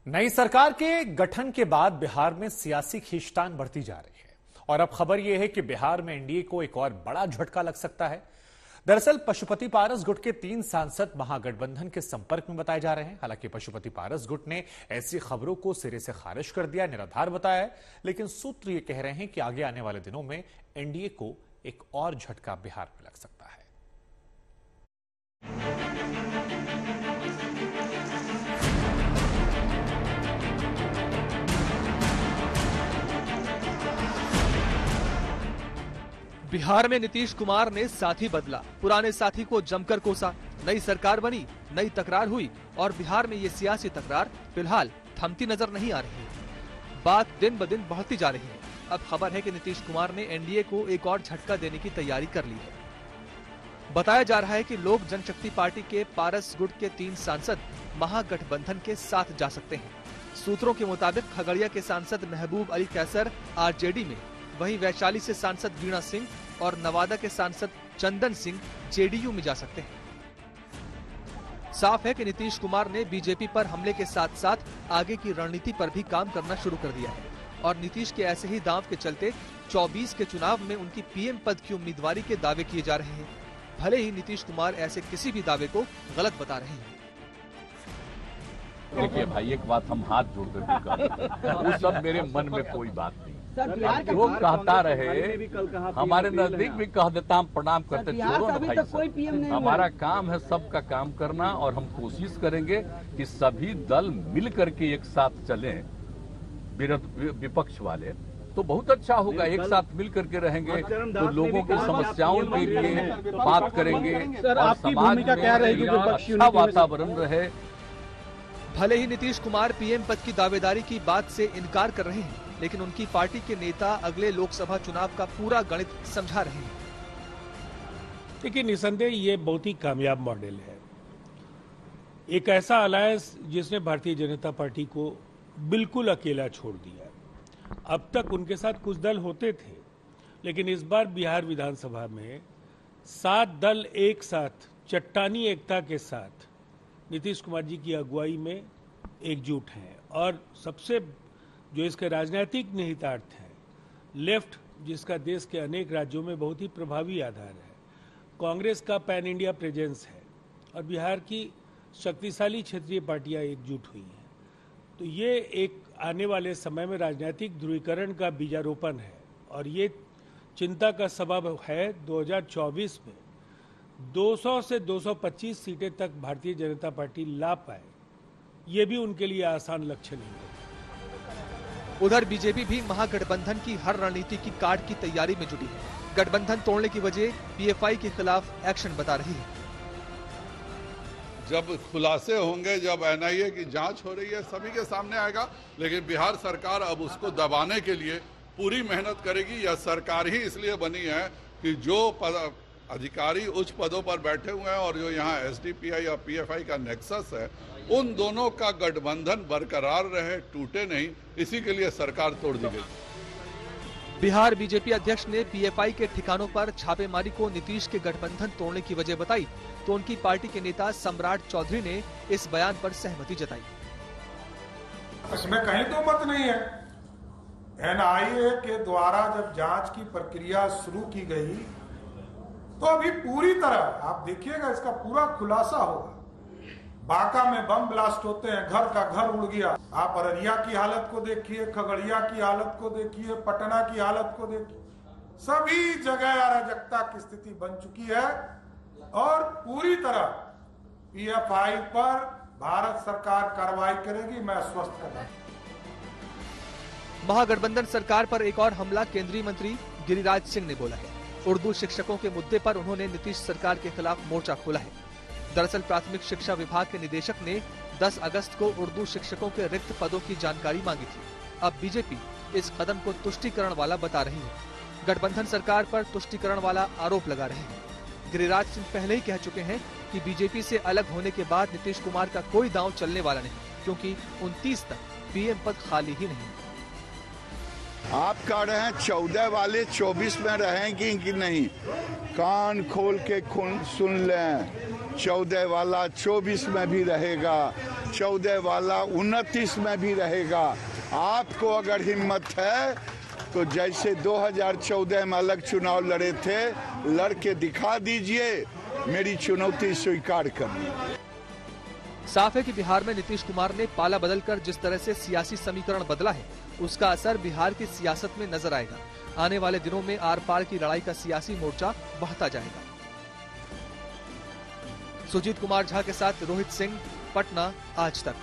नई सरकार के गठन के बाद बिहार में सियासी खींचतान बढ़ती जा रही है और अब खबर यह है कि बिहार में एनडीए को एक और बड़ा झटका लग सकता है। दरअसल पशुपति पारस गुट के 3 सांसद महागठबंधन के संपर्क में बताए जा रहे हैं। हालांकि पशुपति पारस गुट ने ऐसी खबरों को सिरे से खारिज कर दिया, निराधार बताया है, लेकिन सूत्र ये कह रहे हैं कि आगे आने वाले दिनों में एनडीए को एक और झटका बिहार में लग सकता है। बिहार में नीतीश कुमार ने साथी बदला, पुराने साथी को जमकर कोसा, नई सरकार बनी, नई तकरार हुई और बिहार में ये सियासी तकरार फिलहाल थमती नजर नहीं आ रही है। बात दिन ब दिन बढ़ती जा रही है। अब खबर है कि नीतीश कुमार ने एनडीए को एक और झटका देने की तैयारी कर ली है। बताया जा रहा है कि लोक जनशक्ति पार्टी के पारस गुट के 3 सांसद महागठबंधन के साथ जा सकते हैं। सूत्रों के मुताबिक खगड़िया के सांसद महबूब अली कैसर आरजेडी में, वहीं वैशाली से सांसद वीणा सिंह और नवादा के सांसद चंदन सिंह जेडीयू में जा सकते हैं। साफ है कि नीतीश कुमार ने बीजेपी पर हमले के साथ साथ आगे की रणनीति पर भी काम करना शुरू कर दिया है और नीतीश के ऐसे ही दांव के चलते 24 के चुनाव में उनकी पीएम पद की उम्मीदवारी के दावे किए जा रहे हैं। भले ही नीतीश कुमार ऐसे किसी भी दावे को गलत बता रहे हैं। देखिए भाई, एक बात हम हाथ जोड़कर भी कहते, वो सब मेरे मन में कोई बात नहीं। वो कहता रहे, हमारे नजदीक भी कह देता, हम प्रणाम करते, छोड़ो ना भाई। हमारा काम है सबका काम करना और हम कोशिश करेंगे कि सभी दल मिल करके एक साथ चलें। विपक्ष वाले तो बहुत अच्छा होगा, एक साथ मिल करके रहेंगे तो लोगों की समस्याओं के लिए बात करेंगे और समाज में अच्छा वातावरण रहे। भले ही नीतीश कुमार पीएम पद की दावेदारी की बात से इनकार कर रहे हैं, लेकिन उनकी पार्टी के नेता अगले लोकसभा चुनाव का पूरा गणित समझा रहे हैं। देखिए, निसंदेह ये बहुत ही कामयाब मॉडल है। एक ऐसा अलायंस जिसने भारतीय जनता पार्टी को बिल्कुल अकेला छोड़ दिया। अब तक उनके साथ कुछ दल होते थे, लेकिन इस बार बिहार विधानसभा में 7 दल एक साथ चट्टानी एकता के साथ नीतीश कुमार जी की अगुवाई में एकजुट हैं। और सबसे जो इसके राजनीतिक निहितार्थ है, लेफ्ट जिसका देश के अनेक राज्यों में बहुत ही प्रभावी आधार है, कांग्रेस का पैन इंडिया प्रेजेंस है और बिहार की शक्तिशाली क्षेत्रीय पार्टियां एकजुट हुई हैं। तो ये एक आने वाले समय में राजनीतिक ध्रुवीकरण का बीजारोपण है और ये चिंता का सबब है 2024 में 200 से 225 सीटें तक भारतीय जनता पार्टी ला पाए। ये भी उनके लिए आसान लक्ष्य नहीं है। उधर बीजेपी भी महागठबंधन की हर रणनीति की काट की तैयारी में जुटी है। गठबंधन तोड़ने की वजह पीएफआई के खिलाफ एक्शन बता रही है। जब खुलासे होंगे, जब एनआईए की जांच हो रही है, सभी के सामने आएगा। लेकिन बिहार सरकार अब उसको दबाने के लिए पूरी मेहनत करेगी। यह सरकार ही इसलिए बनी है कि जो अधिकारी उच्च पदों पर बैठे हुए हैं और जो यहाँ एसडीपीआई और पीएफआई का नेक्सस है, उन दोनों का गठबंधन बरकरार रहे, टूटे नहीं, इसी के लिए सरकार तोड़ दी गई। बिहार बीजेपी अध्यक्ष ने पीएफआई के ठिकानों पर छापेमारी को नीतीश के गठबंधन तोड़ने की वजह बताई, तो उनकी पार्टी के नेता सम्राट चौधरी ने इस बयान पर सहमति जताई। इसमें कहीं दो मत नहीं है। एनआईए के द्वारा जब जांच की प्रक्रिया शुरू की गई तो अभी पूरी तरह आप देखिएगा, इसका पूरा खुलासा होगा। बांका में बम ब्लास्ट होते हैं, घर का घर उड़ गया। आप अररिया की हालत को देखिए, खगड़िया की हालत को देखिए, पटना की हालत को देखिए, सभी जगह अराजकता की स्थिति बन चुकी है और पूरी तरह पीएफआई पर भारत सरकार कार्रवाई करेगी, मैं आश्वस्त कर रहा हूं। महागठबंधन सरकार पर एक और हमला केंद्रीय मंत्री गिरिराज सिंह ने बोला है। उर्दू शिक्षकों के मुद्दे पर उन्होंने नीतीश सरकार के खिलाफ मोर्चा खोला है। दरअसल प्राथमिक शिक्षा विभाग के निदेशक ने 10 अगस्त को उर्दू शिक्षकों के रिक्त पदों की जानकारी मांगी थी। अब बीजेपी इस कदम को तुष्टीकरण वाला बता रही है। गठबंधन सरकार पर तुष्टीकरण वाला आरोप लगा रहे हैं। गिरिराज सिंह पहले ही कह चुके हैं कि बीजेपी से अलग होने के बाद नीतीश कुमार का कोई दांव चलने वाला नहीं, क्योंकि 29 तक पीएम पद खाली ही नहीं। आप कह रहे हैं 14 वाले 24 में रहेंगे कि नहीं? कान खोल के सुन लें, 14 वाला 24 में भी रहेगा, 14 वाला 29 में भी रहेगा। आपको अगर हिम्मत है तो जैसे 2014 में अलग चुनाव लड़े थे, लड़के दिखा दीजिए, मेरी चुनौती स्वीकार करिए। साफ है कि बिहार में नीतीश कुमार ने पाला बदलकर जिस तरह से सियासी समीकरण बदला है, उसका असर बिहार की सियासत में नजर आएगा। आने वाले दिनों में आर पार की लड़ाई का सियासी मोर्चा बढ़ता जाएगा। सुजीत कुमार झा के साथ रोहित सिंह, पटना, आज तक।